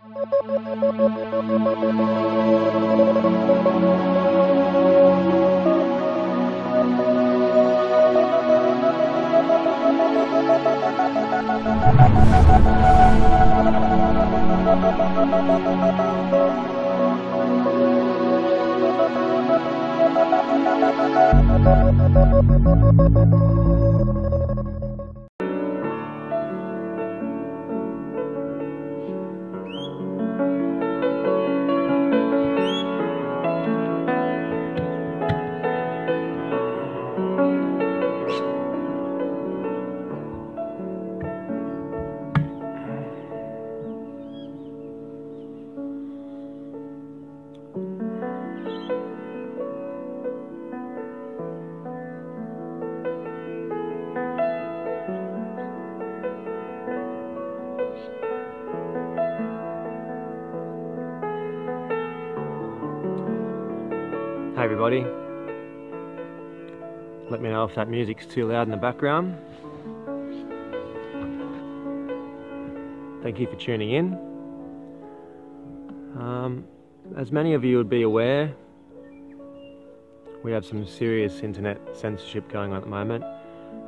Hey everybody, let me know if that music's too loud in the background. Thank you for tuning in. As many of you would be aware, we have some serious internet censorship going on at the moment,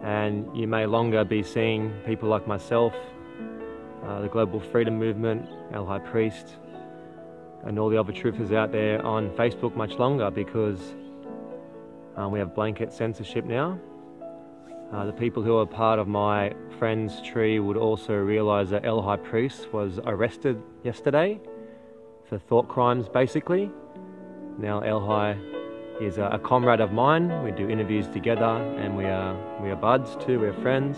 and you may longer be seeing people like myself, the Global Freedom Movement, El High Priest, and all the other truthers out there on Facebook much longer, because we have blanket censorship now. The people who are part of my friends tree would also realise that El High Priest was arrested yesterday for thought crimes, basically. Now El High is a comrade of mine. We do interviews together, and we are buds too. We're friends.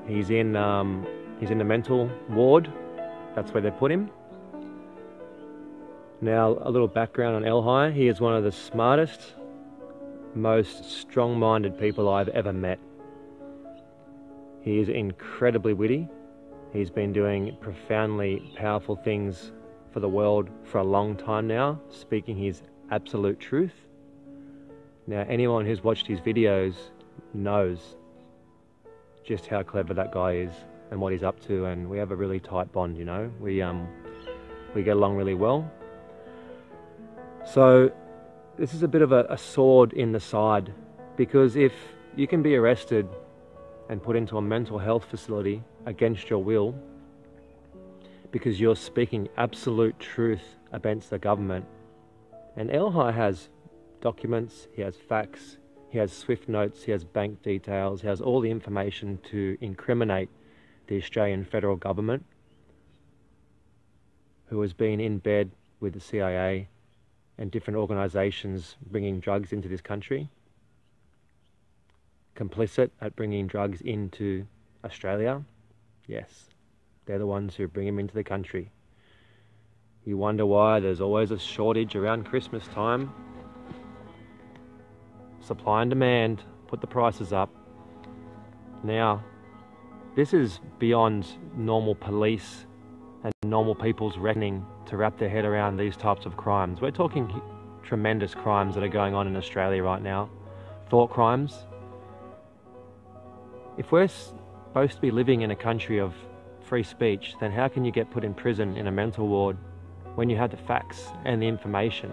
He's in the mental ward. That's where they put him. Now, a little background on El High. He is one of the smartest, most strong-minded people I've ever met. He is incredibly witty. He's been doing profoundly powerful things for the world for a long time now, speaking his absolute truth. Now, anyone who's watched his videos knows just how clever that guy is and what he's up to, and we have a really tight bond, you know. We get along really well. So this is a bit of a sword in the side, because if you can be arrested and put into a mental health facility against your will because you're speaking absolute truth against the government, and El High has documents, he has facts, he has SWIFT notes, he has bank details, he has all the information to incriminate the Australian federal government, who has been in bed with the CIA and different organisations bringing drugs into this country, complicit at bringing drugs into Australia. Yes, they're the ones who bring them into the country. You wonder why there's always a shortage around Christmas time. Supply and demand put the prices up. Now, this is beyond normal police and normal people's reckoning to wrap their head around these types of crimes. We're talking tremendous crimes that are going on in Australia right now. Thought crimes. If we're supposed to be living in a country of free speech, then how can you get put in prison in a mental ward when you have the facts and the information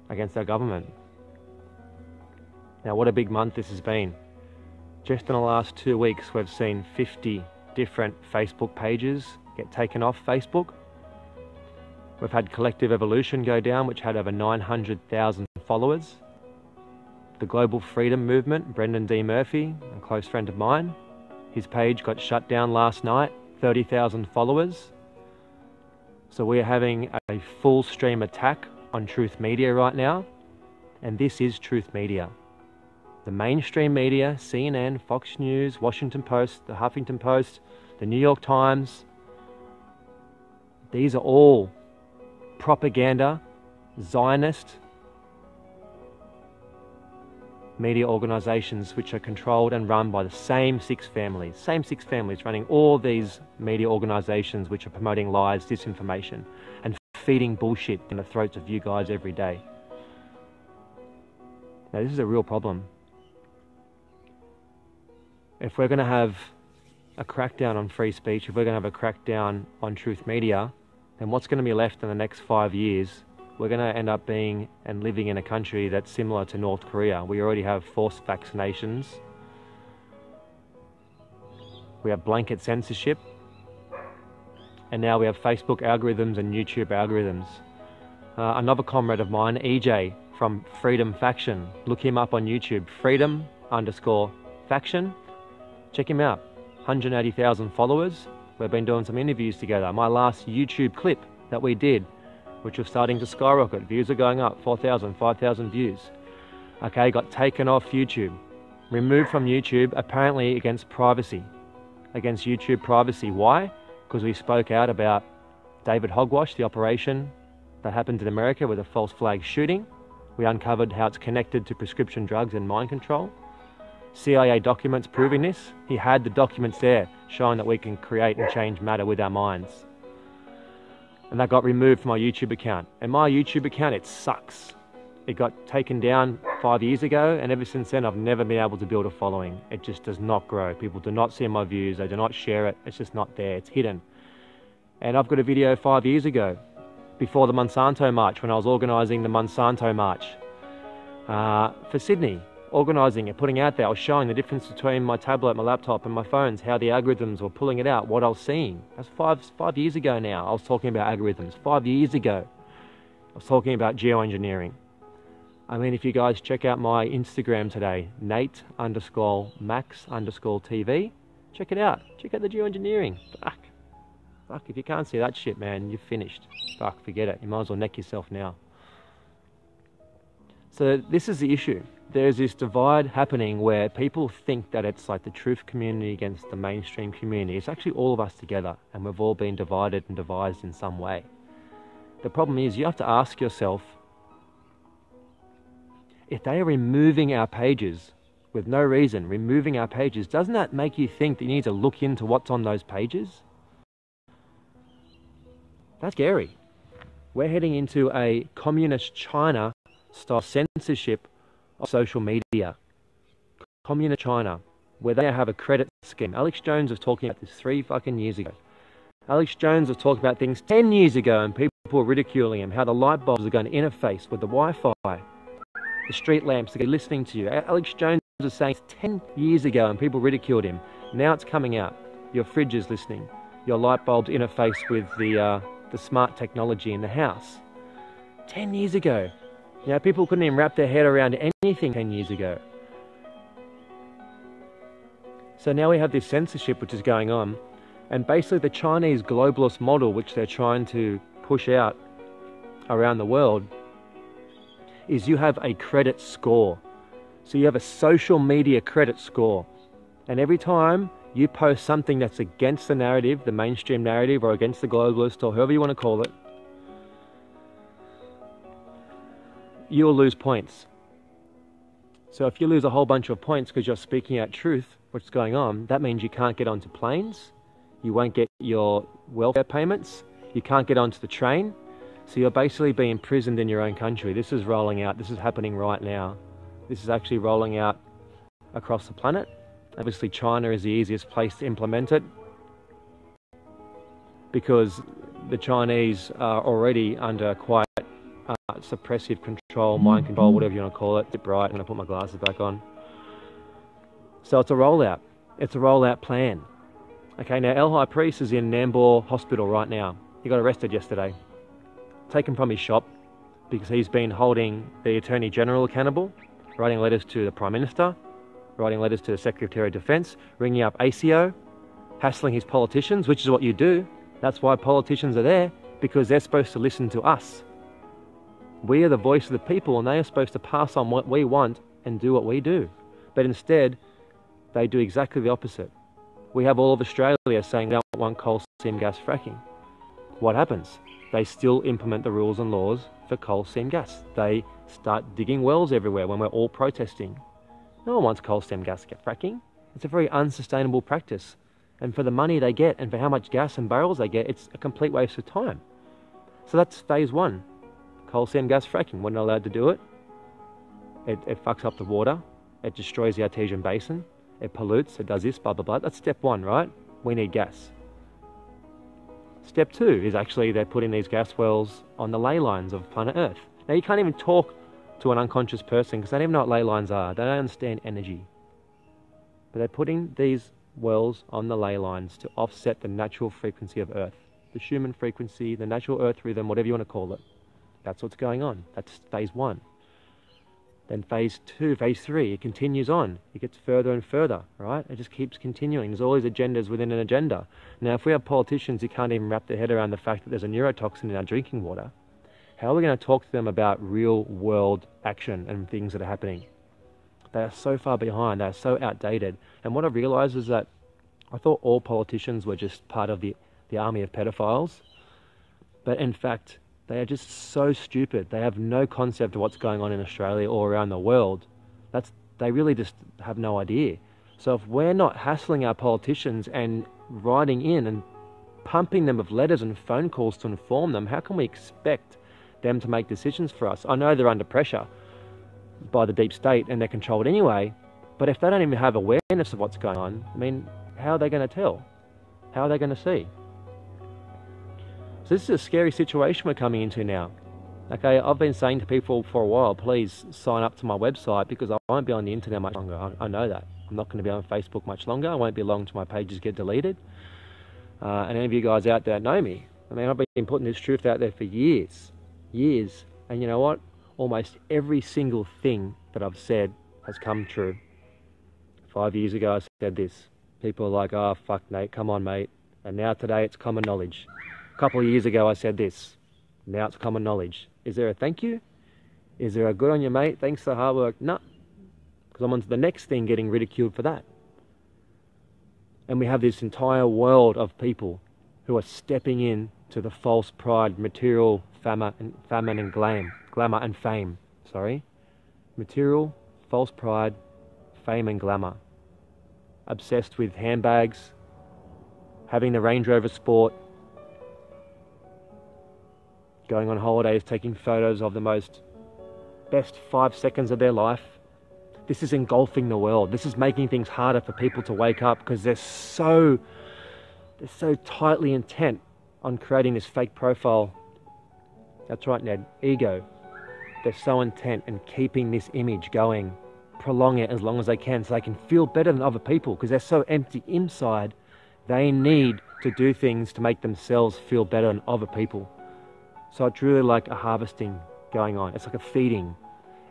against our government? Now, what a big month this has been. Just in the last 2 weeks, we've seen 50 different Facebook pages get taken off Facebook. We've had Collective Evolution go down, which had over 900,000 followers. The Global Freedom Movement, Brendan D. Murphy, a close friend of mine, his page got shut down last night, 30,000 followers. So we're having a full stream attack on Truth Media right now, and this is Truth Media. The mainstream media, CNN, Fox News, Washington Post, the Huffington Post, the New York Times, these are all propaganda, Zionist media organisations which are controlled and run by the same six families running all these media organisations which are promoting lies, disinformation, and feeding bullshit in the throats of you guys every day. Now, this is a real problem. If we're going to have a crackdown on free speech, if we're going to have a crackdown on truth media, then what's going to be left in the next 5 years? We're going to end up being and living in a country that's similar to North Korea. We already have forced vaccinations. We have blanket censorship. And now we have Facebook algorithms and YouTube algorithms. Another comrade of mine, EJ from Freedom Faction. Look him up on YouTube, Freedom_Faction. Check him out. 180,000 followers. We've been doing some interviews together. My last YouTube clip that we did, which was starting to skyrocket. Views are going up, 4,000, 5,000 views. Okay, got taken off YouTube. Removed from YouTube, apparently against privacy. Against YouTube privacy. Why? Because we spoke out about David Hogwash, the operation that happened in America with a false flag shooting. We uncovered how it's connected to prescription drugs and mind control. CIA documents proving this. He had the documents there showing that we can create and change matter with our minds. And that got removed from my YouTube account. And my YouTube account, it sucks. It got taken down 5 years ago, and ever since then I've never been able to build a following. It just does not grow. People do not see my views, they do not share it, it's just not there, it's hidden. And I've got a video 5 years ago, before the Monsanto March, when I was organising the Monsanto March for Sydney. Organising it, putting out there, I was showing the difference between my tablet, my laptop and my phones, how the algorithms were pulling it out, what I was seeing. That's five years ago now. I was talking about algorithms. 5 years ago, I was talking about geoengineering. I mean, if you guys check out my Instagram today, Nate_Max_TV, check it out. Check out the geoengineering. Fuck, if you can't see that shit, man, you're finished. Fuck, forget it. You might as well neck yourself now. So this is the issue. There's this divide happening where people think that it's like the truth community against the mainstream community. It's actually all of us together, and we've all been divided and devised in some way. The problem is you have to ask yourself, if they are removing our pages with no reason, removing our pages, doesn't that make you think that you need to look into what's on those pages? That's scary. We're heading into a communist China style censorship of social media. Communist China, where they have a credit scheme. Alex Jones was talking about this 3 fucking years ago. Alex Jones was talking about things 10 years ago, and people were ridiculing him, how the light bulbs are going to interface with the Wi-Fi. The street lamps are listening to you. Alex Jones was saying 10 years ago, and people ridiculed him. Now it's coming out. Your fridge is listening. Your light bulbs interface with the smart technology in the house. 10 years ago. You know, people couldn't even wrap their head around anything 10 years ago. So now we have this censorship which is going on, and basically the Chinese globalist model which they're trying to push out around the world is you have a credit score. So you have a social media credit score, and every time you post something that's against the narrative, the mainstream narrative, or against the globalist, or however you want to call it, you'll lose points. So if you lose a whole bunch of points because you're speaking out truth, what's going on, that means you can't get onto planes, you won't get your welfare payments, you can't get onto the train, so you're basically being imprisoned in your own country. This is rolling out, this is happening right now. This is actually rolling out across the planet. Obviously China is the easiest place to implement it because the Chinese are already under quite suppressive control, mind control, whatever you want to call it. It's bright, I'm going to put my glasses back on. So it's a rollout. It's a rollout plan. Okay, now El High Priest is in Nambour Hospital right now. He got arrested yesterday. Taken from his shop because he's been holding the Attorney General accountable, writing letters to the Prime Minister, writing letters to the Secretary of Defence, ringing up ASIO, hassling his politicians, which is what you do. That's why politicians are there, because they're supposed to listen to us. We are the voice of the people, and they are supposed to pass on what we want and do what we do. But instead, they do exactly the opposite. We have all of Australia saying they don't want coal seam gas fracking. What happens? They still implement the rules and laws for coal seam gas. They start digging wells everywhere when we're all protesting. No one wants coal seam gas fracking. It's a very unsustainable practice. And for the money they get and for how much gas and barrels they get, it's a complete waste of time. So that's phase one. Coal seam gas fracking. We're not allowed to do it. It fucks up the water. It destroys the Artesian Basin. It pollutes. It does this, blah, blah, blah. That's step one, right? We need gas. Step 2 is actually they're putting these gas wells on the ley lines of planet Earth. Now you can't even talk to an unconscious person because they don't even know what ley lines are. They don't understand energy. But they're putting these wells on the ley lines to offset the natural frequency of Earth. The Schumann frequency, the natural Earth rhythm, whatever you want to call it. That's what's going on. That's phase 1. Then phase 2, phase 3, it continues on. It gets further and further, right? It just keeps continuing. There's all these agendas within an agenda. Now, if we have politicians who can't even wrap their head around the fact that there's a neurotoxin in our drinking water, how are we going to talk to them about real world action and things that are happening? They are so far behind. They are so outdated. And what I've realized is that I thought all politicians were just part of the army of pedophiles. But in fact, they are just so stupid. They have no concept of what's going on in Australia or around the world. They really just have no idea. So if we're not hassling our politicians and writing in and pumping them with letters and phone calls to inform them, how can we expect them to make decisions for us? I know they're under pressure by the deep state and they're controlled anyway, but if they don't even have awareness of what's going on, I mean, how are they going to tell? How are they going to see? So this is a scary situation we're coming into now. Okay, I've been saying to people for a while, please sign up to my website because I won't be on the internet much longer. I know that. I'm not going to be on Facebook much longer. I won't be long till my pages get deleted. And any of you guys out there know me. I mean, I've been putting this truth out there for years. And you know what? Almost every single thing that I've said has come true. 5 years ago, I said this. People are like, oh, fuck, Nate, come on, mate. And now today, it's common knowledge. A couple of years ago, I said this. Now it's common knowledge. Is there a thank you? Is there a good on you, mate? Thanks for the hard work? No. Because I'm on to the next thing getting ridiculed for that. And we have this entire world of people who are stepping in to the false pride, material, famine and glamour and fame. Material, false pride, fame and glamour. Obsessed with handbags, having the Range Rover Sport, going on holidays, taking photos of the best 5 seconds of their life. This is engulfing the world. This is making things harder for people to wake up because they're so tightly intent on creating this fake profile. That's right, Ned. Ego. They're so intent in keeping this image going, prolong it as long as they can so they can feel better than other people because they're so empty inside. They need to do things to make themselves feel better than other people. So it's really like a harvesting going on. It's like a feeding.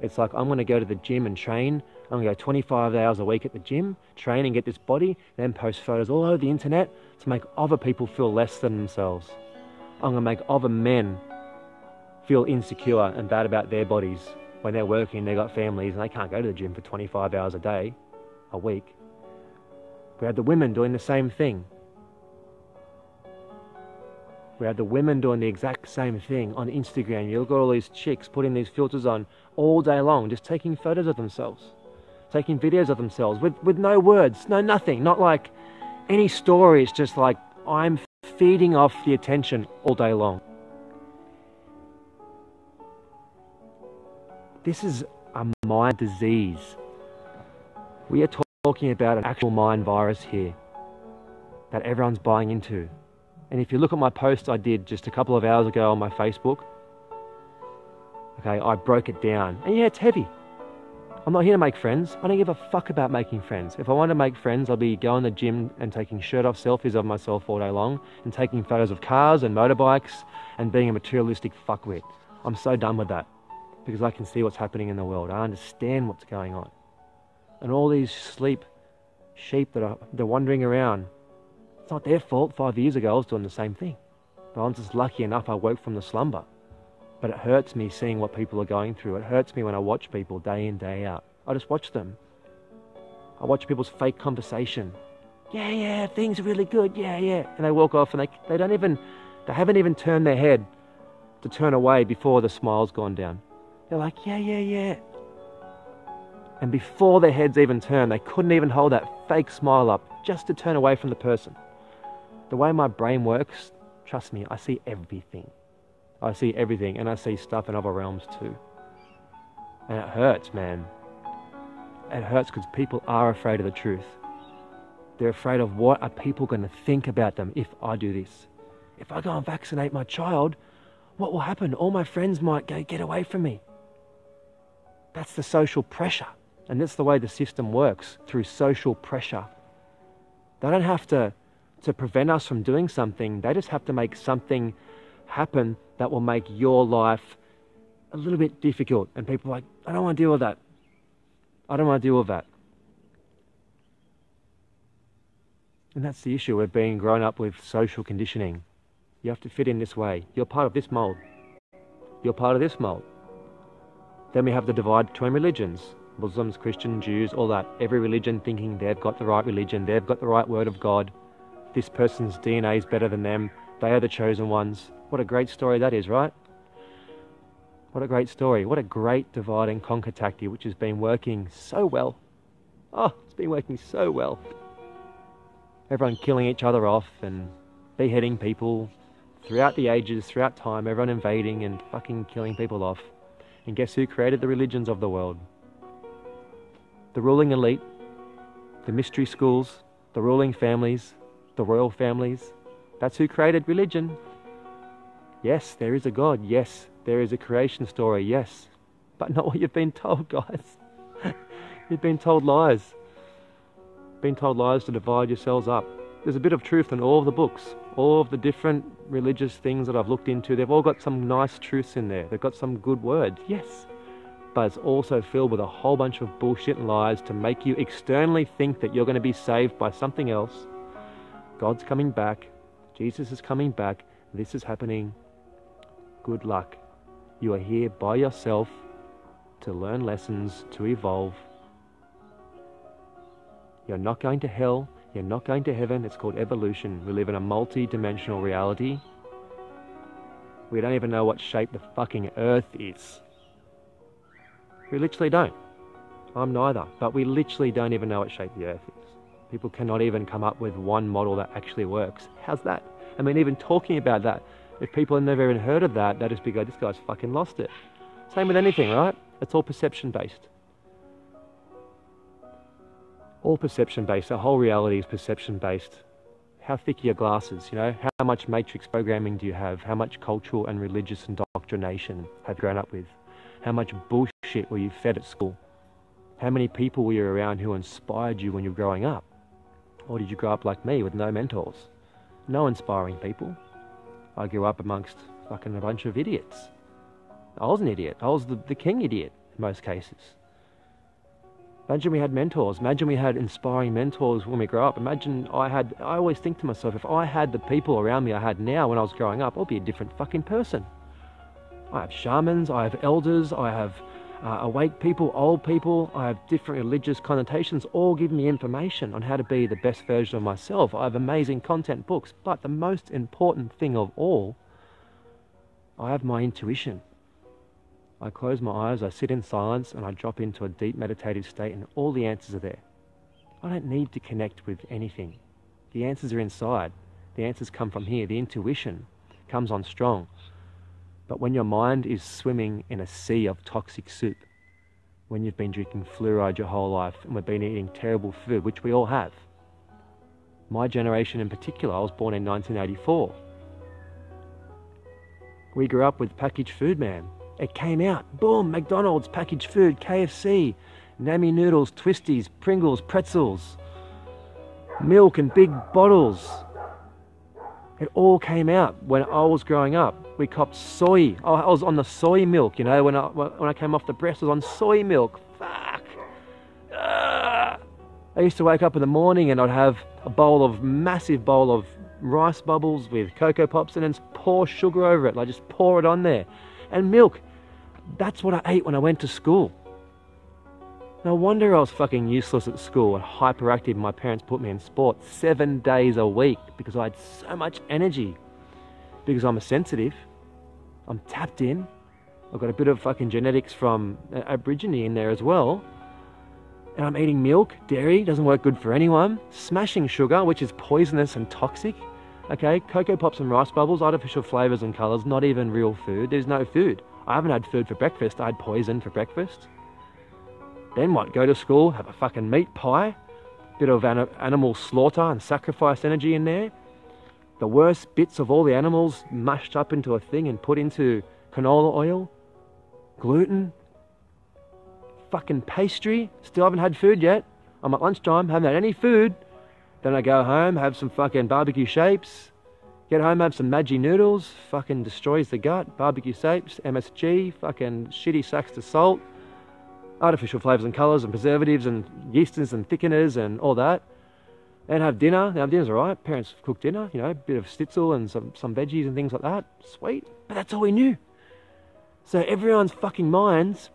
It's like, I'm going to go to the gym and train. I'm going to go 25 hours a week at the gym, train and get this body, then post photos all over the internet to make other people feel less than themselves. I'm going to make other men feel insecure and bad about their bodies when they're working, they've got families, and they can't go to the gym for 25 hours a week. We have the women doing the same thing. We have the women doing the exact same thing on Instagram. You look at all these chicks putting these filters on all day long, just taking photos of themselves, taking videos of themselves with no words, no nothing, not like any story. It's just like, I'm feeding off the attention all day long. This is a mind disease. We are talking about an actual mind virus here that everyone's buying into. And if you look at my post I did just a couple of hours ago on my Facebook, okay, I broke it down. And yeah, it's heavy. I'm not here to make friends. I don't give a fuck about making friends. If I wanted to make friends, I'll be going to the gym and taking shirt-off selfies of myself all day long and taking photos of cars and motorbikes and being a materialistic fuckwit. I'm so done with that because I can see what's happening in the world. I understand what's going on. And all these sheep that they're wandering around, it's not their fault. 5 years ago, I was doing the same thing. But I'm just lucky enough I woke from the slumber. But it hurts me seeing what people are going through. It hurts me when I watch people day in, day out. I just watch them. I watch people's fake conversation. Yeah, things are really good. Yeah. And they walk off and they haven't even turned their head to turn away before the smile's gone down. They're like, yeah. And before their heads even turned, they couldn't even hold that fake smile up just to turn away from the person. The way my brain works, trust me, I see everything. I see everything, and I see stuff in other realms too. And it hurts, man. It hurts because people are afraid of the truth. They're afraid of what are people going to think about them if I do this. If I go and vaccinate my child, what will happen? All my friends might get away from me. That's the social pressure. And that's the way the system works, through social pressure. They don't have to prevent us from doing something. They just have to make something happen that will make your life a little bit difficult. And people are like, I don't want to deal with that. I don't want to deal with that. And that's the issue with being grown up with social conditioning. You have to fit in this way. You're part of this mold. You're part of this mold. Then we have the divide between religions. Muslims, Christian, Jews, all that. Every religion thinking they've got the right religion, they've got the right word of God. This person's DNA is better than them. They are the chosen ones. What a great story that is, right? What a great story. What a great divide and conquer tactic, which has been working so well. Oh, it's been working so well. Everyone killing each other off and beheading people throughout the ages, throughout time, everyone invading and fucking killing people off. And guess who created the religions of the world? The ruling elite, the mystery schools, the ruling families, the royal families. That's who created religion. Yes, there is a God. Yes, there is a creation story. Yes, but not what you've been told, guys. You've been told lies. Been told lies to divide yourselves up. There's a bit of truth in all of the books, all of the different religious things that I've looked into. They've all got some nice truths in there. They've got some good words, yes. But it's also filled with a whole bunch of bullshit and lies to make you externally think that you're going to be saved by something else. God's coming back. Jesus is coming back. This is happening. Good luck. You are here by yourself to learn lessons, to evolve. You're not going to hell. You're not going to heaven. It's called evolution. We live in a multi-dimensional reality. We don't even know what shape the fucking earth is. We literally don't. I'm neither. But we literally don't even know what shape the earth is. People cannot even come up with one model that actually works. How's that? I mean, even talking about that, if people have never even heard of that, they just be going, this guy's fucking lost it. Same with anything, right? It's all perception-based. All perception-based. Our whole reality is perception-based. How thick are your glasses, you know? How much matrix programming do you have? How much cultural and religious indoctrination have you grown up with? How much bullshit were you fed at school? How many people were you around who inspired you when you were growing up? Or did you grow up like me with no mentors? No inspiring people. I grew up amongst fucking a bunch of idiots. I was an idiot. I was the king idiot in most cases. Imagine we had mentors. Imagine we had inspiring mentors when we grow up. Imagine I always think to myself, if I had the people around me I had now when I was growing up, I'll be a different fucking person. I have shamans, I have elders, I have awake people, old people, I have different religious connotations, all giving me information on how to be the best version of myself. I have amazing content books, but the most important thing of all, I have my intuition. I close my eyes, I sit in silence, and I drop into a deep meditative state, and all the answers are there. I don't need to connect with anything. The answers are inside. The answers come from here. The intuition comes on strong. But when your mind is swimming in a sea of toxic soup, when you've been drinking fluoride your whole life, and we've been eating terrible food, which we all have. My generation in particular, I was born in 1984. We grew up with packaged food, man. It came out, boom, McDonald's, packaged food, KFC, Nammy noodles, Twisties, Pringles, pretzels, milk in big bottles. It all came out when I was growing up. We copped soy. I was on the soy milk, you know, when I came off the breast, I was on soy milk. Fuck. I used to wake up in the morning and I'd have a massive bowl of rice bubbles with Cocoa Pops and then pour sugar over it. I just pour it on there. And milk. That's what I ate when I went to school. No wonder I was fucking useless at school and hyperactive. My parents put me in sport 7 days a week because I had so much energy. Because I'm a sensitive. I'm tapped in. I've got a bit of fucking genetics from Aborigine in there as well. And I'm eating milk, dairy, doesn't work good for anyone. Smashing sugar, which is poisonous and toxic. Okay, Cocoa Pops and rice bubbles, artificial flavours and colours, not even real food. There's no food. I haven't had food for breakfast. I had poison for breakfast. Then what? Go to school, have a fucking meat pie, bit of animal slaughter and sacrifice energy in there. The worst bits of all the animals mashed up into a thing and put into canola oil, gluten, fucking pastry. Still haven't had food yet. I'm at lunchtime, haven't had any food. Then I go home, have some fucking barbecue shapes. Get home, have some Maggi noodles. Fucking destroys the gut. Barbecue shapes, MSG, fucking shitty sacks of salt, artificial flavours and colours and preservatives and yeasters and thickeners and all that. And have dinner. Now dinner's alright. Parents cook dinner, you know, a bit of schnitzel and some veggies and things like that. Sweet. But that's all we knew. So everyone's fucking minds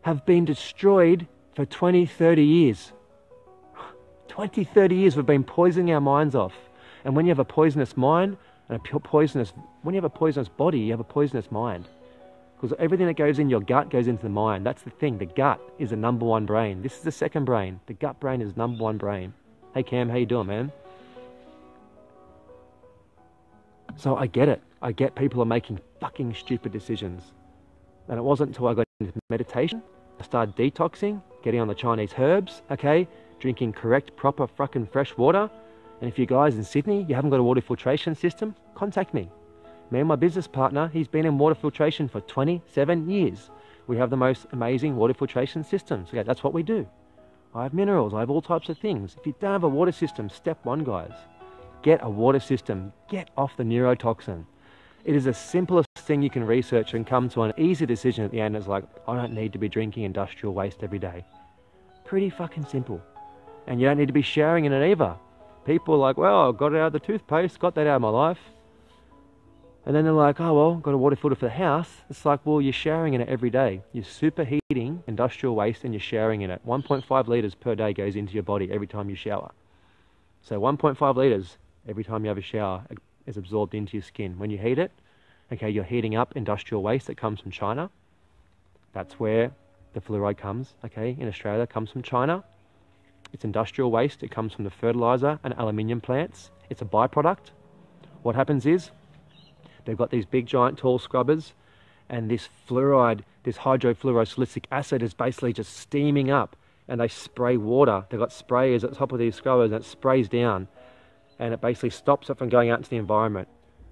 have been destroyed for 20, 30 years. 20, 30 years we've been poisoning our minds off. And when you have a poisonous mind and when you have a poisonous body, you have a poisonous mind. Because everything that goes in your gut goes into the mind. That's the thing. The gut is the number one brain. This is the second brain. The gut brain is number one brain. Hey Cam, how you doing, man? So I get it. I get people are making fucking stupid decisions. And it wasn't until I got into meditation, I started detoxing, getting on the Chinese herbs, okay? Drinking correct, proper, fucking fresh water. And if you guys in Sydney, you haven't got a water filtration system, contact me. Me and my business partner, he's been in water filtration for 27 years. We have the most amazing water filtration systems. Okay, that's what we do. I have minerals, I have all types of things. If you don't have a water system, step one, guys. Get a water system. Get off the neurotoxin. It is the simplest thing you can research and come to an easy decision at the end. It's like, I don't need to be drinking industrial waste every day. Pretty fucking simple. And you don't need to be showering in it either. People are like, well, I got it out of the toothpaste, got that out of my life. And then they're like, oh, well, got a water filter for the house. It's like, well, you're showering in it every day. You're superheating industrial waste and you're showering in it. 1.5 litres per day goes into your body every time you shower. So 1.5 litres every time you have a shower is absorbed into your skin. When you heat it, okay, you're heating up industrial waste that comes from China. That's where the fluoride comes, okay, in Australia, comes from China. It's industrial waste. It comes from the fertilizer and aluminium plants. It's a byproduct. What happens is they've got these big, giant, tall scrubbers, and this fluoride, this hydrofluorosilicic acid is basically just steaming up, and they spray water. They've got sprayers at the top of these scrubbers, and it sprays down, and it basically stops it from going out into the environment.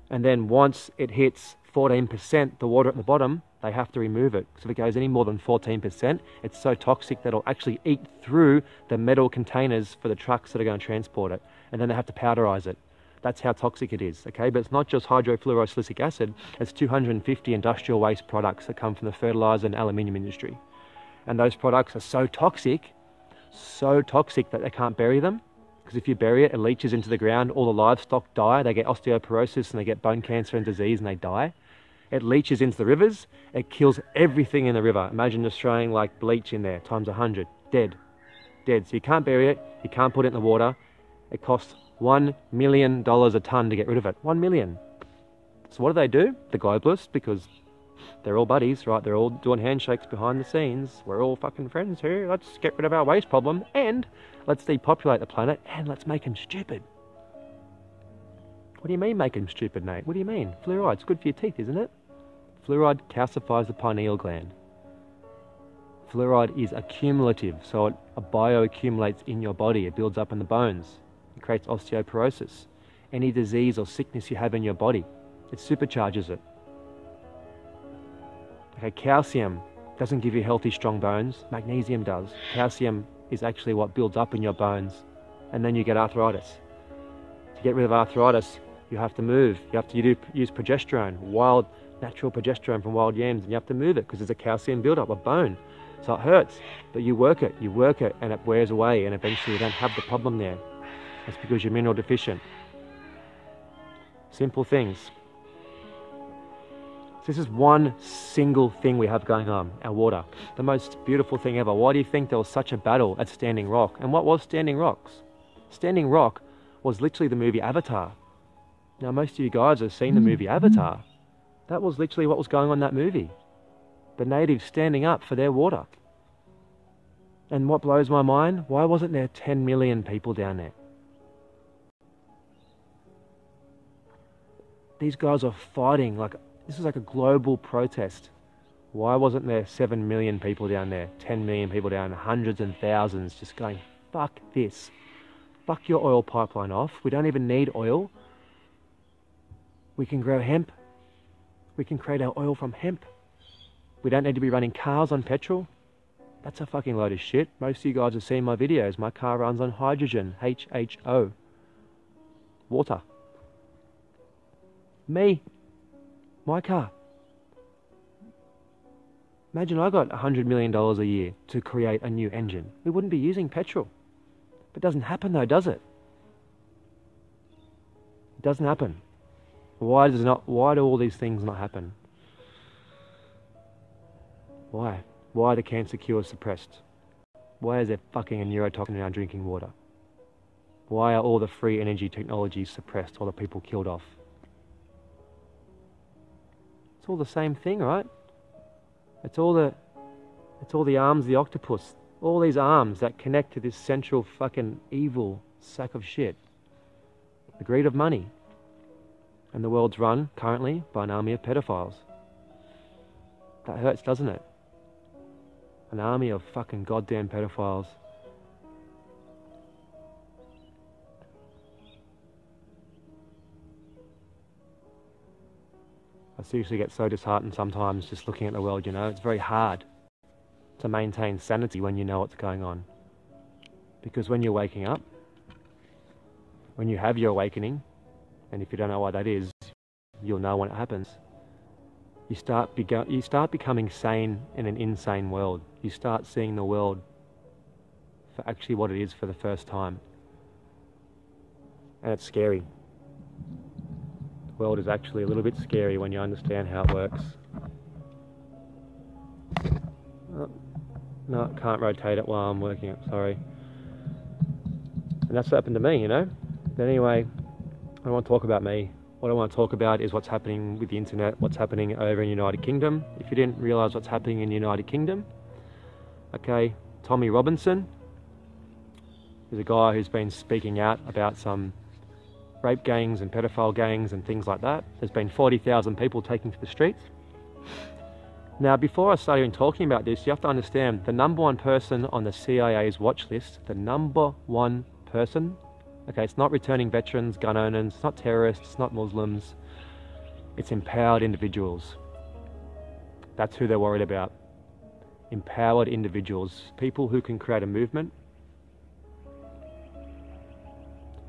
And then once it hits 14%, the water at the bottom, they have to remove it. So if it goes any more than 14%, it's so toxic that it'll actually eat through the metal containers for the trucks that are going to transport it. And then they have to powderize it. That's how toxic it is, okay? But it's not just hydrofluorosilicic acid, it's 250 industrial waste products that come from the fertilizer and aluminium industry. And those products are so toxic that they can't bury them. Because if you bury it, it leaches into the ground, all the livestock die, they get osteoporosis and they get bone cancer and disease and they die. It leaches into the rivers, it kills everything in the river. Imagine just throwing like bleach in there, times 100, dead. So you can't bury it, you can't put it in the water. It costs $1 million a tonne to get rid of it. 1 million. So what do? The globalists, because they're all buddies, right? They're all doing handshakes behind the scenes. We're all fucking friends here. Let's get rid of our waste problem and let's depopulate the planet and let's make them stupid. What do you mean make them stupid, Nate? What do you mean? Fluoride's good for your teeth, isn't it? Fluoride calcifies the pineal gland. Fluoride is accumulative, so it bioaccumulates in your body. It builds up in the bones. It creates osteoporosis. Any disease or sickness you have in your body, it supercharges it. Okay, calcium doesn't give you healthy, strong bones. Magnesium does. Calcium is actually what builds up in your bones, and then you get arthritis. To get rid of arthritis, you have to move. You have to use progesterone, wild, natural progesterone from wild yams, and you have to move it because there's a calcium buildup of bone. So it hurts, but you work it, and it wears away, and eventually you don't have the problem there. That's because you're mineral deficient. Simple things. So this is one single thing we have going on, our water. The most beautiful thing ever. Why do you think there was such a battle at Standing Rock? And what was Standing Rocks? Standing Rock was literally the movie Avatar. Now most of you guys have seen the movie Avatar. That was literally what was going on in that movie. The natives standing up for their water. And what blows my mind, why wasn't there 10 million people down there? These guys are fighting, like, this is like a global protest. Why wasn't there 7 million people down there, 10 million people down, hundreds and thousands just going fuck this. Fuck your oil pipeline off. We don't even need oil. We can grow hemp. We can create our oil from hemp. We don't need to be running cars on petrol. That's a fucking load of shit. Most of you guys have seen my videos. My car runs on hydrogen, HHO. Water. Me. My car. Imagine I got $100 million a year to create a new engine. We wouldn't be using petrol. It doesn't happen though, does it? It doesn't happen. Why do all these things not happen? Why? Why are the cancer cures suppressed? Why is there fucking a neurotoxin in our drinking water? Why are all the free energy technologies suppressed, all the people killed off? It's all the same thing, right? It's all the arms of the octopus. All these arms that connect to this central fucking evil sack of shit. The greed of money. And the world's run, currently, by an army of pedophiles. That hurts, doesn't it? An army of fucking goddamn pedophiles. I seriously get so disheartened sometimes just looking at the world, you know. It's very hard to maintain sanity when you know what's going on. Because when you're waking up, when you have your awakening, and if you don't know what that is, you'll know when it happens. You start becoming sane in an insane world. You start seeing the world for actually what it is for the first time. And it's scary. The world is actually a little bit scary when you understand how it works. Oh, no, can't rotate it while I'm working it, sorry. And that's what happened to me, you know? But anyway, I don't want to talk about me. What I want to talk about is what's happening with the internet, what's happening over in the United Kingdom. If you didn't realise what's happening in the United Kingdom, okay, Tommy Robinson is a guy who's been speaking out about some rape gangs and pedophile gangs and things like that. There's been 40,000 people taken to the streets. Now, before I start even talking about this, you have to understand the number one person on the CIA's watch list, the number one person, okay, it's not returning veterans, gun owners, it's not terrorists, it's not Muslims, it's empowered individuals. That's who they're worried about. Empowered individuals, people who can create a movement,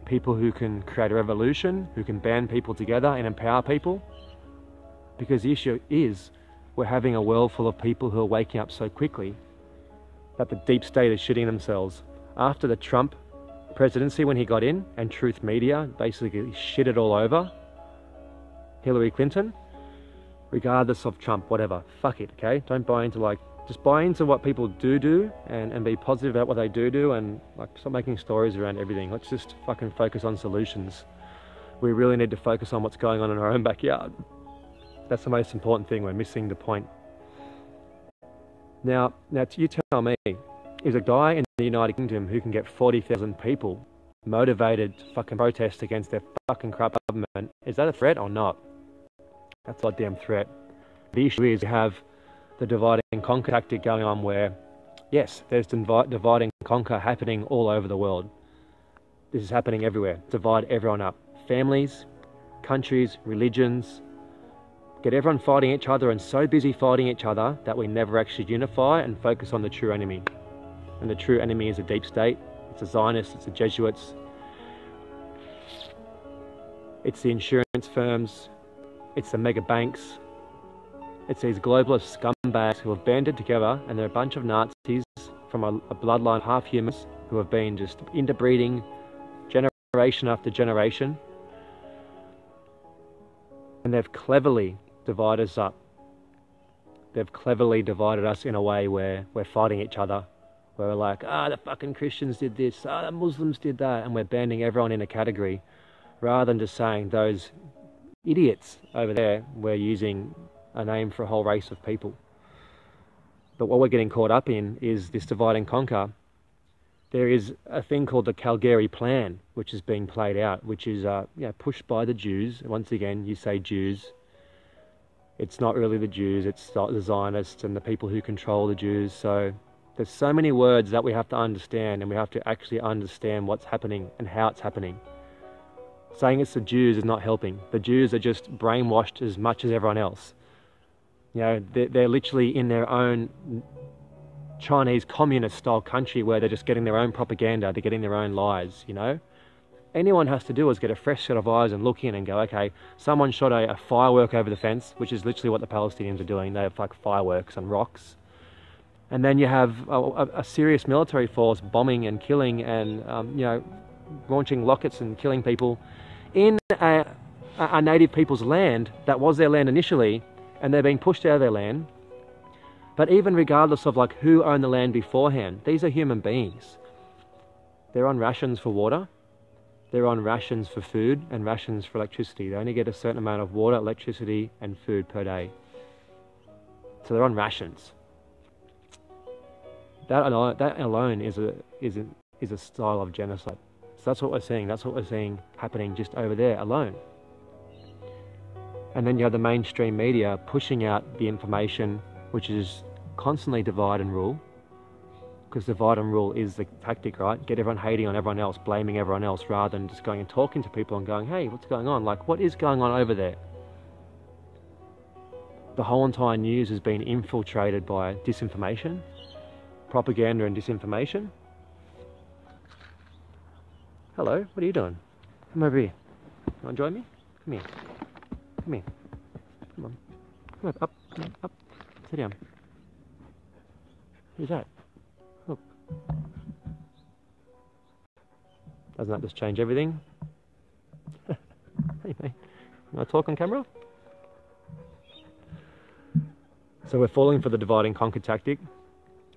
people who can create a revolution, who can band people together and empower people. Because the issue is, we're having a world full of people who are waking up so quickly that the deep state is shitting themselves. After the Trump presidency, when he got in, and Truth Media basically shitted all over Hillary Clinton, regardless of Trump, whatever, fuck it, okay? Don't buy into just buy into what people do and be positive about what they do and stop making stories around everything. Let's just fucking focus on solutions. We really need to focus on what's going on in our own backyard. That's the most important thing. We're missing the point. Now you tell me, is a guy in the United Kingdom who can get 40,000 people motivated to fucking protest against their fucking crap government, is that a threat or not? That's a goddamn threat. The issue is we have the divide and conquer tactic going on where, yes, there's divide and conquer happening all over the world. This is happening everywhere. Divide everyone up. Families, countries, religions. Get everyone fighting each other and so busy fighting each other that we never actually unify and focus on the true enemy. And the true enemy is a deep state. It's the Zionists, it's the Jesuits. It's the insurance firms. It's the mega banks. It's these globalist scumbags who have banded together, and they're a bunch of Nazis from a bloodline of half humans who have been just interbreeding generation after generation. And they've cleverly divided us up. They've cleverly divided us in a way where we're fighting each other. Where we're like, the fucking Christians did this, the Muslims did that, and we're banding everyone in a category. Rather than just saying those idiots over there, we're using a name for a whole race of people. But what we're getting caught up in is this divide and conquer. There is a thing called the Calgary Plan, which is being played out, which is pushed by the Jews. Once again, you say Jews. It's not really the Jews, it's the Zionists and the people who control the Jews. So There's so many words that we have to understand, and we have to actually understand what's happening and how it's happening. Saying it's the Jews is not helping. The Jews are just brainwashed as much as everyone else. You know, they're literally in their own Chinese communist style country where they're just getting their own propaganda, they're getting their own lies, you know. Anyone has to do is get a fresh set of eyes and look in and go, okay, someone shot a firework over the fence, which is literally what the Palestinians are doing. They have like fireworks and rocks. And then you have a serious military force bombing and killing and, you know, launching rockets and killing people in a native people's land that was their land initially, and they're being pushed out of their land. But even regardless of like who owned the land beforehand, these are human beings. They're on rations for water. They're on rations for food and rations for electricity. They only get a certain amount of water, electricity, and food per day. So they're on rations. That alone is a style of genocide. So that's what we're seeing. That's what we're seeing happening just over there alone. And then you have the mainstream media pushing out the information, which is constantly divide and rule. Because divide and rule is the tactic, right? Get everyone hating on everyone else, blaming everyone else, rather than just going and talking to people and going, hey, what's going on? Like, what is going on over there? The whole entire news has been infiltrated by disinformation, propaganda and disinformation. Hello, what are you doing? Come over here. You want to join me? Come here. Come here. Come on. Come up. Come on. Up. Sit down. Who's that? Look. Doesn't that just change everything? Hey mate, you want to talk on camera? So we're falling for the divide and conquer tactic,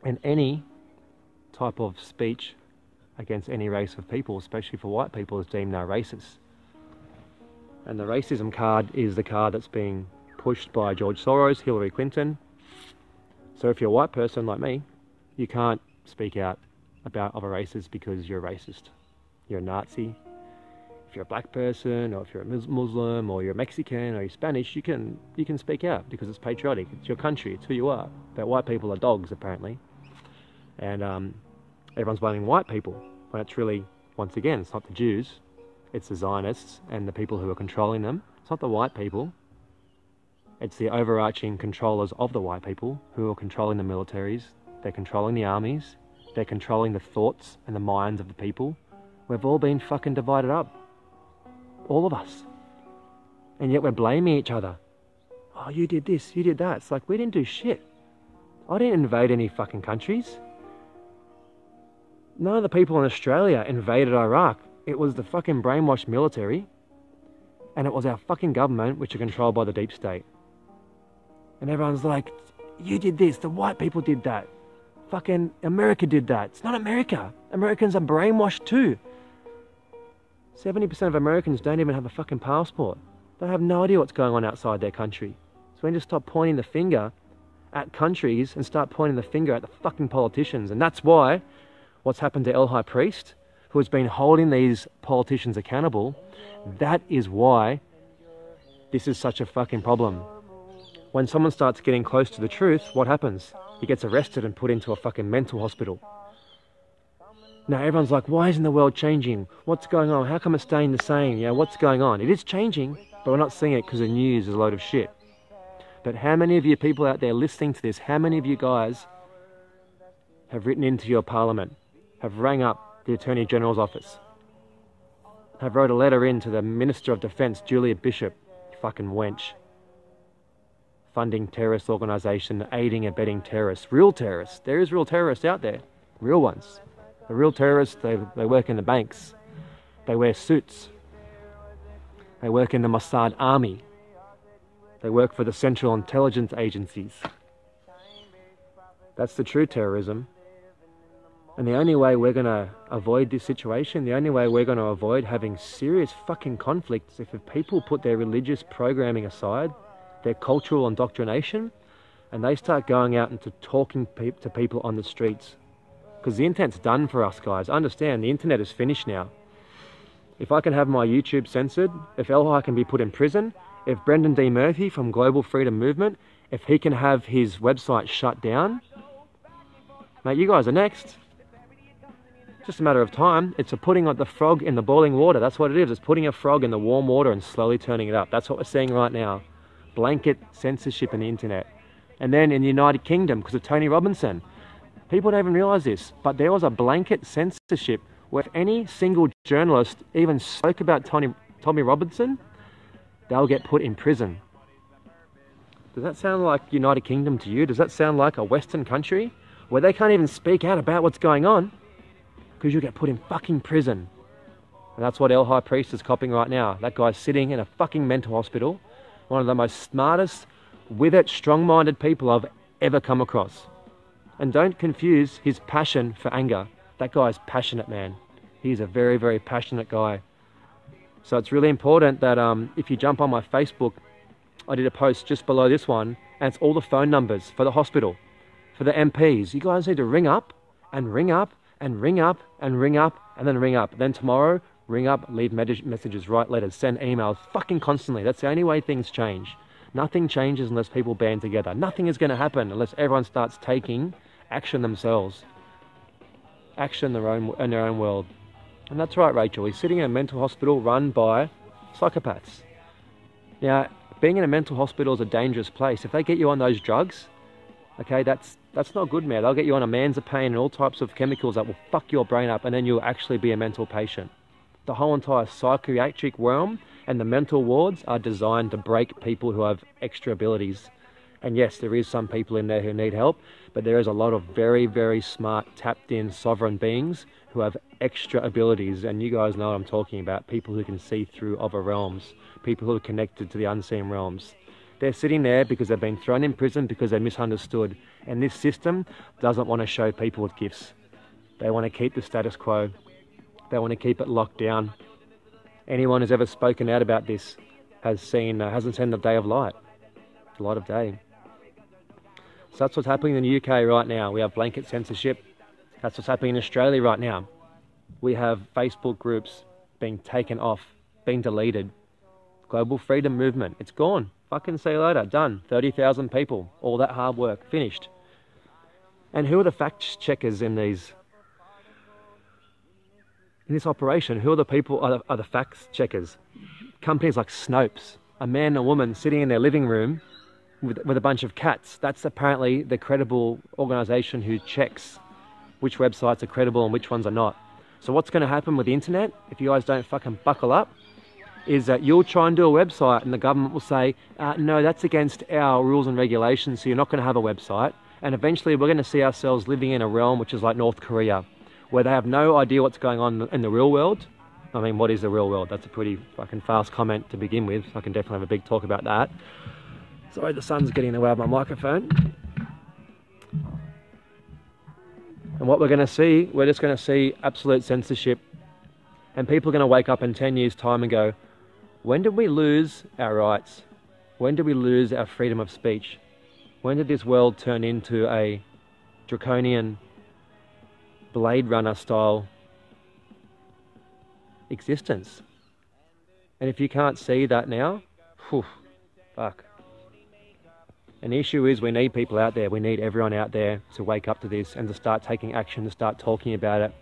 and any type of speech against any race of people, especially for white people, is deemed now racist. And the racism card is the card that's being pushed by George Soros, Hillary Clinton. So if you're a white person like me, you can't speak out about other races because you're a racist. You're a Nazi. If you're a black person, or if you're a Muslim, or you're Mexican, or you're Spanish, you can speak out because it's patriotic. It's your country. It's who you are. But white people are dogs, apparently. And everyone's blaming white people, when it's really, once again, it's not the Jews. It's the Zionists and the people who are controlling them. It's not the white people. It's the overarching controllers of the white people who are controlling the militaries. They're controlling the armies. They're controlling the thoughts and the minds of the people. We've all been fucking divided up. All of us. And yet we're blaming each other. Oh, you did this, you did that. It's like, we didn't do shit. I didn't invade any fucking countries. None of the people in Australia invaded Iraq. It was the fucking brainwashed military, and it was our fucking government, which are controlled by the deep state. And everyone's like, you did this, the white people did that. Fucking America did that. It's not America. Americans are brainwashed too. 70% of Americans don't even have a fucking passport. They have no idea what's going on outside their country. So we need to stop pointing the finger at countries and start pointing the finger at the fucking politicians. And that's why what's happened to El High Priest, who has been holding these politicians accountable, that is why this is such a fucking problem. When someone starts getting close to the truth, what happens? He gets arrested and put into a fucking mental hospital. Now everyone's like, why isn't the world changing? What's going on? How come it's staying the same? You know, what's going on? It is changing, but we're not seeing it because the news is a load of shit. But how many of you people out there listening to this, how many of you guys have written into your parliament, have rang up the Attorney General's office, have wrote a letter in to the Minister of Defence, Julia Bishop, fucking wench, funding terrorist organisation, aiding and abetting terrorists, real terrorists. There is real terrorists out there, real ones. The real terrorists, they work in the banks, they wear suits, they work in the Mossad army, they work for the Central Intelligence Agencies. That's the true terrorism. And the only way we're going to avoid this situation, the only way we're going to avoid having serious fucking conflicts, if people put their religious programming aside, their cultural indoctrination, and they start going out and talking to people on the streets. Because the internet's done for us, guys. Understand, the internet is finished now. If I can have my YouTube censored, if El-Hi can be put in prison, if Brendan D. Murphy from Global Freedom Movement, if he can have his website shut down, Mate, you guys are next. Just a matter of time. It's a putting the frog in the boiling water. That's what it is. It's putting a frog in the warm water and slowly turning it up. That's what we're seeing right now. Blanket censorship in the internet. And then in the United Kingdom, because of Tony Robinson, people don't even realize this, but there was a blanket censorship where if any single journalist even spoke about Tommy Robinson, they'll get put in prison. Does that sound like United Kingdom to you? Does that sound like a Western country where they can't even speak out about what's going on because you get put in fucking prison? And that's what El High Priest is copping right now. That guy's sitting in a fucking mental hospital. One of the most smartest, with it, strong-minded people I've ever come across. And don't confuse his passion for anger. That guy's passionate, man. He's a very, very passionate guy. So it's really important that if you jump on my Facebook, I did a post just below this one, and it's all the phone numbers for the hospital, for the MPs. You guys need to ring up, and ring up, and ring up, and ring up, and then ring up. Then tomorrow, ring up, leave messages, write letters, send emails, fucking constantly. That's the only way things change. Nothing changes unless people band together. Nothing is going to happen unless everyone starts taking action themselves. Action in their own world. And that's right, Rachel. He's sitting in a mental hospital run by psychopaths. Now, being in a mental hospital is a dangerous place. If they get you on those drugs, okay, that's not good, man. They'll get you on olanzapine and all types of chemicals that will fuck your brain up, and then you'll actually be a mental patient. The whole entire psychiatric realm and the mental wards are designed to break people who have extra abilities. And yes, there is some people in there who need help, but there is a lot of very, very smart, tapped-in, sovereign beings who have extra abilities. And you guys know what I'm talking about. People who can see through other realms. People who are connected to the unseen realms. They're sitting there because they've been thrown in prison because they're misunderstood. And this system doesn't want to show people with gifts. They want to keep the status quo. They want to keep it locked down. Anyone who's ever spoken out about this hasn't seen the day of light. The light of day. So that's what's happening in the UK right now. We have blanket censorship. That's what's happening in Australia right now. We have Facebook groups being taken off, being deleted. Global freedom movement, it's gone. Fucking see you later, done. 30,000 people, all that hard work, finished. And who are the fact checkers in this operation? Who are the people, are the fact checkers? Companies like Snopes, a man and a woman sitting in their living room with a bunch of cats. That's apparently the credible organisation who checks which websites are credible and which ones are not. So what's going to happen with the internet, if you guys don't fucking buckle up, is that you'll try and do a website and the government will say, no, that's against our rules and regulations, so you're not going to have a website. And eventually we're going to see ourselves living in a realm which is like North Korea, where they have no idea what's going on in the real world. I mean, what is the real world? That's a pretty fucking fast comment to begin with. I can definitely have a big talk about that. Sorry, the sun's getting in the way of my microphone. And what we're going to see, we're just going to see absolute censorship. And people are going to wake up in 10 years' time and go, when did we lose our rights? When did we lose our freedom of speech? When did this world turn into a draconian Blade Runner style existence? And if you can't see that now, whew, fuck. And the issue is we need people out there. We need everyone out there to wake up to this and to start taking action, to start talking about it.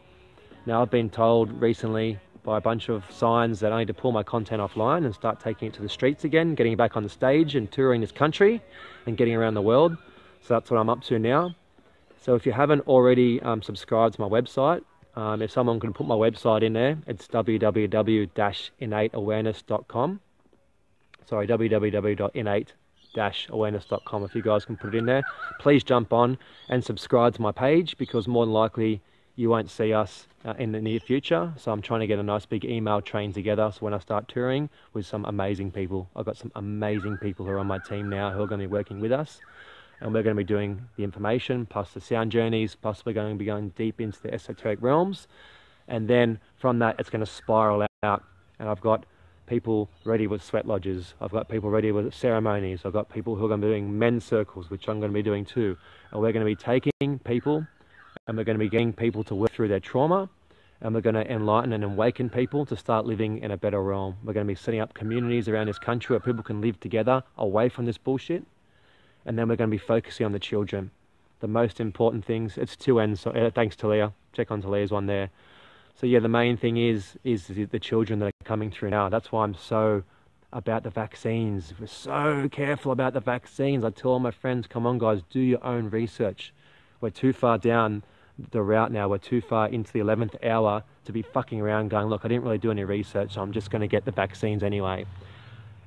Now, I've been told recently by a bunch of signs that I need to pull my content offline and start taking it to the streets again, getting back on the stage and touring this country and getting around the world. So that's what I'm up to now. So if you haven't already subscribed to my website, if someone can put my website in there, it's www.innateawareness.com. Sorry, www.innate-awareness.com. If you guys can put it in there, please jump on and subscribe to my page, because more than likely you won't see us in the near future. So I'm trying to get a nice big email train together, so when I start touring with some amazing people, I've got some amazing people who are on my team now who are going to be working with us, and we're going to be doing the information plus the sound journeys, plus we're going to be going deep into the esoteric realms, and then from that it's going to spiral out. And I've got people ready with sweat lodges, I've got people ready with ceremonies, I've got people who are going to be doing men's circles, which I'm going to be doing too. And we're going to be taking people and we're going to be getting people to work through their trauma, and we're going to enlighten and awaken people to start living in a better realm. We're going to be setting up communities around this country where people can live together away from this bullshit. And then we're going to be focusing on the children. the most important things. It's two ends. So, thanks Talia. Check on Talia's one there. So yeah, the main thing is the children that are coming through now. That's why I'm so about the vaccines. We're so careful about the vaccines. I tell all my friends, come on guys, do your own research. We're too far down the route now. We're too far into the 11th hour to be fucking around going, look, I didn't really do any research, so I'm just going to get the vaccines anyway.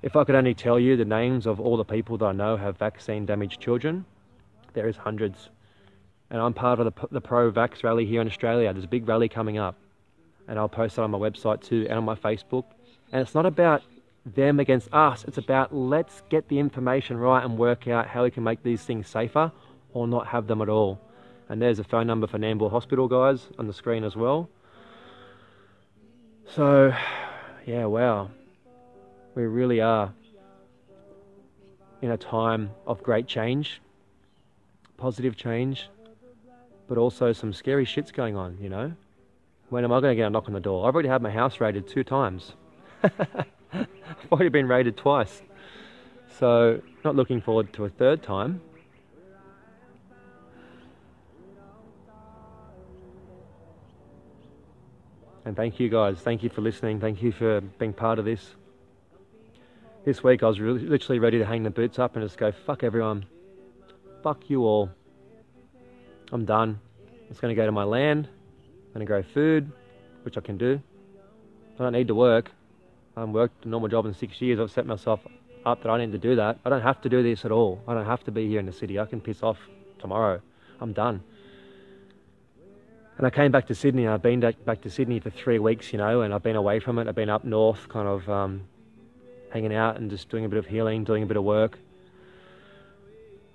If I could only tell you the names of all the people that I know have vaccine damaged children, there is hundreds. And I'm part of the pro-vax rally here in Australia. There's a big rally coming up. And I'll post it on my website too and on my Facebook. And it's not about them against us. It's about let's get the information right and work out how we can make these things safer or not have them at all. And there's a phone number for Nambour Hospital, guys, on the screen as well. So, yeah, wow. We really are in a time of great change, positive change, but also some scary shit's going on, you know? When am I going to get a knock on the door? I've already had my house raided 2 times. I've already been raided twice. So, not looking forward to a 3rd time. And thank you guys. Thank you for listening. Thank you for being part of this. This week I was literally ready to hang the boots up and just go, fuck everyone. Fuck you all. I'm done. I'm just going to go to my land. I'm going to grow food, which I can do. I don't need to work. I haven't worked a normal job in 6 years. I've set myself up that I need to do that. I don't have to do this at all. I don't have to be here in the city. I can piss off tomorrow. I'm done. And I came back to Sydney. I've been back to Sydney for 3 weeks, you know, and I've been away from it. I've been up north, kind of hanging out and just doing a bit of healing, doing a bit of work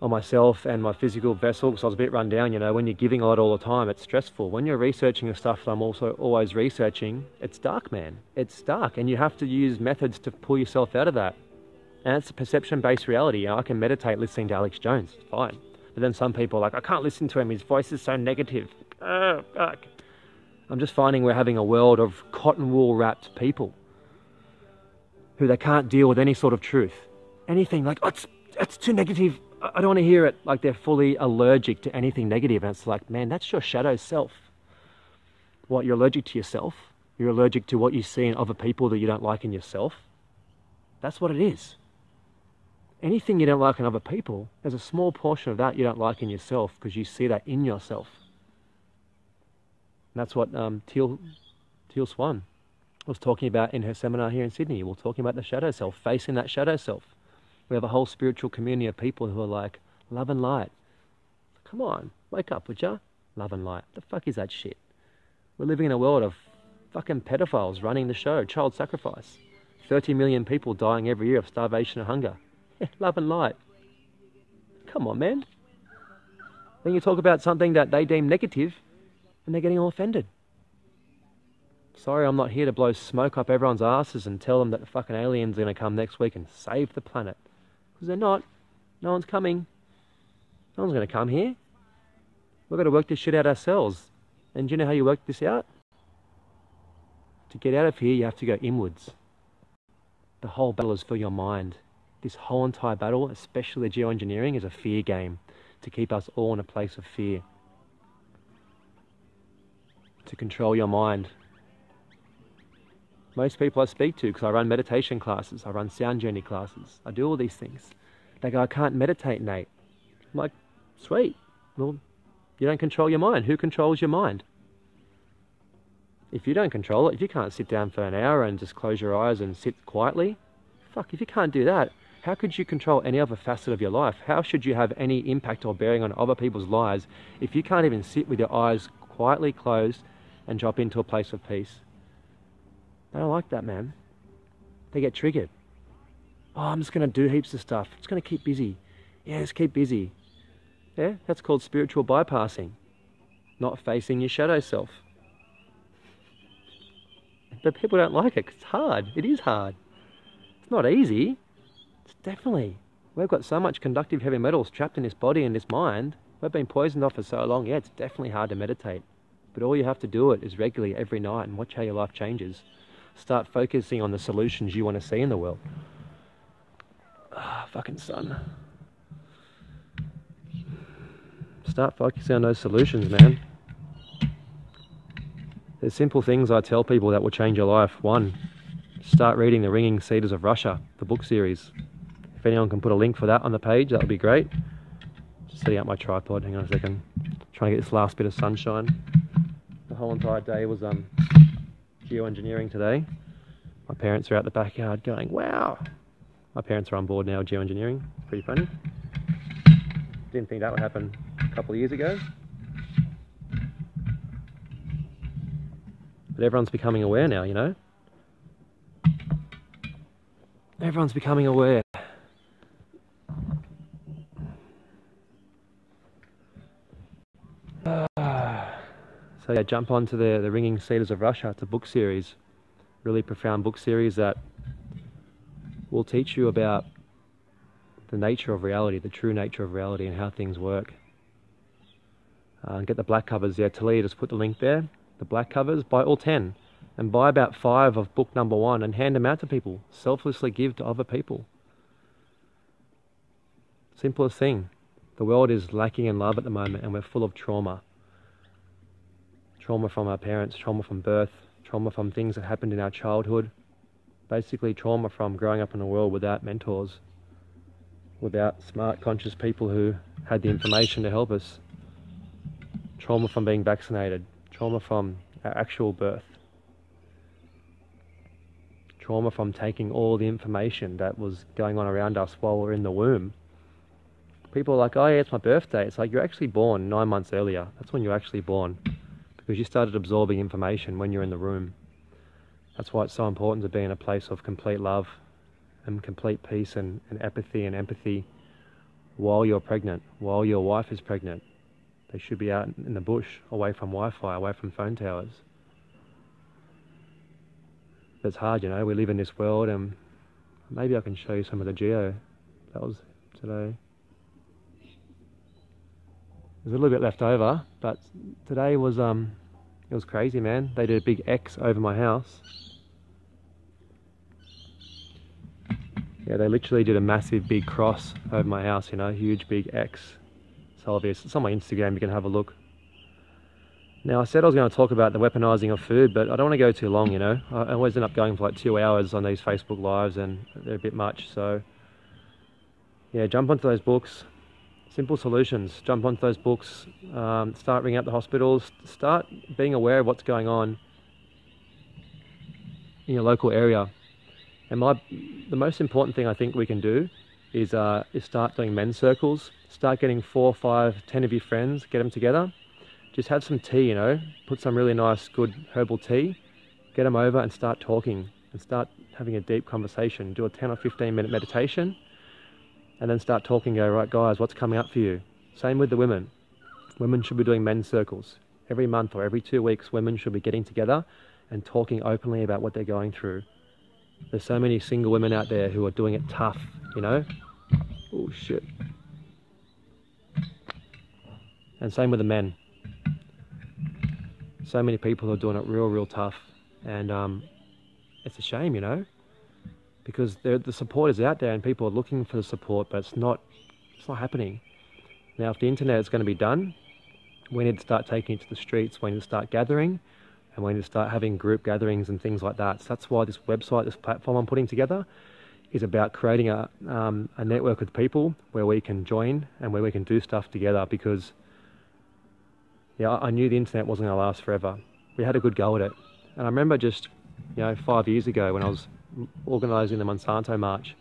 on myself and my physical vessel, because I was a bit run down. You know, when you're giving a lot all the time, it's stressful. When you're researching the stuff that I'm also always researching, it's dark, man. It's dark, and you have to use methods to pull yourself out of that. And it's a perception-based reality. You know, I can meditate listening to Alex Jones, it's fine. But then some people are like, I can't listen to him, his voice is so negative. Fuck. I'm just finding we're having a world of cotton wool wrapped people who they can't deal with any sort of truth. Anything like, oh, it's too negative. I don't want to hear it. Like they're fully allergic to anything negative. And it's like, man, that's your shadow self. What, you're allergic to yourself? You're allergic to what you see in other people that you don't like in yourself? That's what it is. Anything you don't like in other people, there's a small portion of that you don't like in yourself because you see that in yourself. And that's what Teal Swan was talking about in her seminar here in Sydney. We're talking about the shadow self, facing that shadow self. We have a whole spiritual community of people who are like, love and light. Come on, wake up, would ya? Love and light. The fuck is that shit? We're living in a world of fucking pedophiles running the show, child sacrifice. 30 million people dying every year of starvation and hunger. Yeah, love and light. Come on, man. Then you talk about something that they deem negative and they're getting all offended. Sorry, I'm not here to blow smoke up everyone's asses and tell them that the fucking aliens are going to come next week and save the planet. Because they're not. No one's coming. No one's going to come here. We've got to work this shit out ourselves. And do you know how you work this out? To get out of here, you have to go inwards. The whole battle is for your mind. This whole entire battle, especially the geoengineering, is a fear game to keep us all in a place of fear. To control your mind. Most people I speak to, because I run meditation classes, I run sound journey classes, I do all these things. They go, I can't meditate, Nate. I'm like, sweet. Well, you don't control your mind. Who controls your mind? If you don't control it, if you can't sit down for an hour and just close your eyes and sit quietly, fuck, if you can't do that, how could you control any other facet of your life? How should you have any impact or bearing on other people's lives if you can't even sit with your eyes quietly closed and drop into a place of peace? They don't like that, man. They get triggered. Oh, I'm just going to do heaps of stuff. It's going to keep busy. Yeah, just keep busy. Yeah, that's called spiritual bypassing. Not facing your shadow self. But people don't like it 'cause it's hard. It is hard. It's not easy. It's definitely. We've got so much conductive heavy metals trapped in this body and this mind. We've been poisoned off for so long. Yeah, it's definitely hard to meditate. But all you have to do it is regularly every night and watch how your life changes. Start focusing on the solutions you want to see in the world. Ah, fucking sun. Start focusing on those solutions, man. There's simple things I tell people that will change your life. One, start reading The Ringing Cedars of Russia, the book series. If anyone can put a link for that on the page, that would be great. Just setting up my tripod, hang on a second. Trying to get this last bit of sunshine. The whole entire day was geoengineering today. My parents are out the backyard going, wow. My parents are on board now, geoengineering. Pretty funny. Didn't think that would happen a couple of years ago. But everyone's becoming aware now, you know? Everyone's becoming aware. So yeah, jump onto the Ringing Cedars of Russia. It's a book series, really profound book series that will teach you about the nature of reality, the true nature of reality and how things work. Get the black covers there. Talia just put the link there. The black covers, buy all 10 and buy about 5 of book number 1 and hand them out to people. Selflessly give to other people. Simplest thing. The world is lacking in love at the moment and we're full of trauma. Trauma from our parents, trauma from birth, trauma from things that happened in our childhood. Basically trauma from growing up in a world without mentors, without smart, conscious people who had the information to help us. Trauma from being vaccinated, trauma from our actual birth. Trauma from taking all the information that was going on around us while we're in the womb. People are like, oh yeah, it's my birthday. It's like, you're actually born 9 months earlier. That's when you're actually born. Because you started absorbing information when you're in the room. That's why it's so important to be in a place of complete love and complete peace and apathy and empathy while you're pregnant, while your wife is pregnant. They should be out in the bush, away from Wi-Fi, away from phone towers. But it's hard, you know, we live in this world, and maybe I can show you some of the geo. That was today. There's a little bit left over, but today was, it was crazy, man. They did a big X over my house. Yeah, they literally did a massive big cross over my house, you know, huge big X. It's obvious. It's on my Instagram, you can have a look. Now, I said I was going to talk about the weaponizing of food, but I don't want to go too long, you know. I always end up going for like 2 hours on these Facebook Lives, and they're a bit much, so yeah, jump onto those books. Simple solutions. Jump onto those books, start ringing up the hospitals, start being aware of what's going on in your local area. And the most important thing I think we can do is start doing men's circles. Start getting 4, 5, 10 of your friends, get them together. Just have some tea, you know, put some really nice, good herbal tea, get them over and start talking and start having a deep conversation. Do a 10 or 15 minute meditation. And then start talking, go, right guys, what's coming up for you? Same with the women. Women should be doing men's circles. Every month or every 2 weeks, women should be getting together and talking openly about what they're going through. There's so many single women out there who are doing it tough, you know? Oh shit. And same with the men. So many people are doing it real tough. And it's a shame, you know? Because the support is out there and people are looking for the support, but it's not happening. Now, if the internet is going to be done, we need to start taking it to the streets, we need to start gathering, and we need to start having group gatherings and things like that. So that's why this website, this platform I'm putting together, is about creating a network of people where we can join and where we can do stuff together, because yeah, I knew the internet wasn't going to last forever. We had a good go at it. And I remember just, you know, 5 years ago when I was organising the Monsanto March,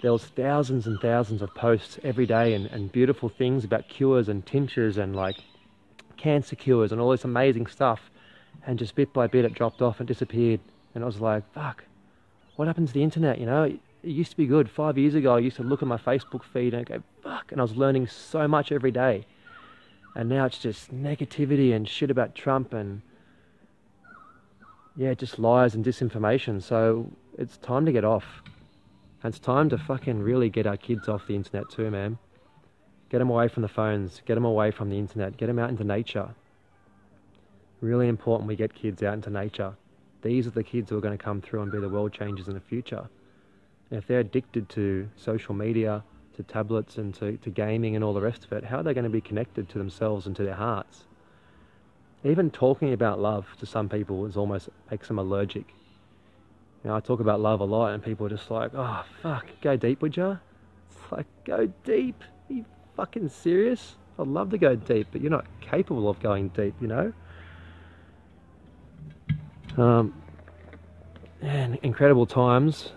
there was thousands and thousands of posts every day and beautiful things about cures and tinctures and like cancer cures and all this amazing stuff, and just bit by bit it dropped off and disappeared. And I was like, fuck, what happened to the internet, you know? It used to be good. 5 years ago I used to look at my Facebook feed and go, fuck, and I was learning so much every day. And now it's just negativity and shit about Trump and yeah, just lies and disinformation. So it's time to get off. And it's time to fucking really get our kids off the internet too, man. Get them away from the phones. Get them away from the internet. Get them out into nature. Really important we get kids out into nature. These are the kids who are going to come through and be the world changers in the future. And if they're addicted to social media, to tablets and to gaming and all the rest of it, how are they going to be connected to themselves and to their hearts? Even talking about love to some people is almost makes them allergic. You know, I talk about love a lot and people are just like, oh fuck, go deep, would ya? It's like, go deep? Are you fucking serious? I'd love to go deep, but you're not capable of going deep, you know? And incredible times.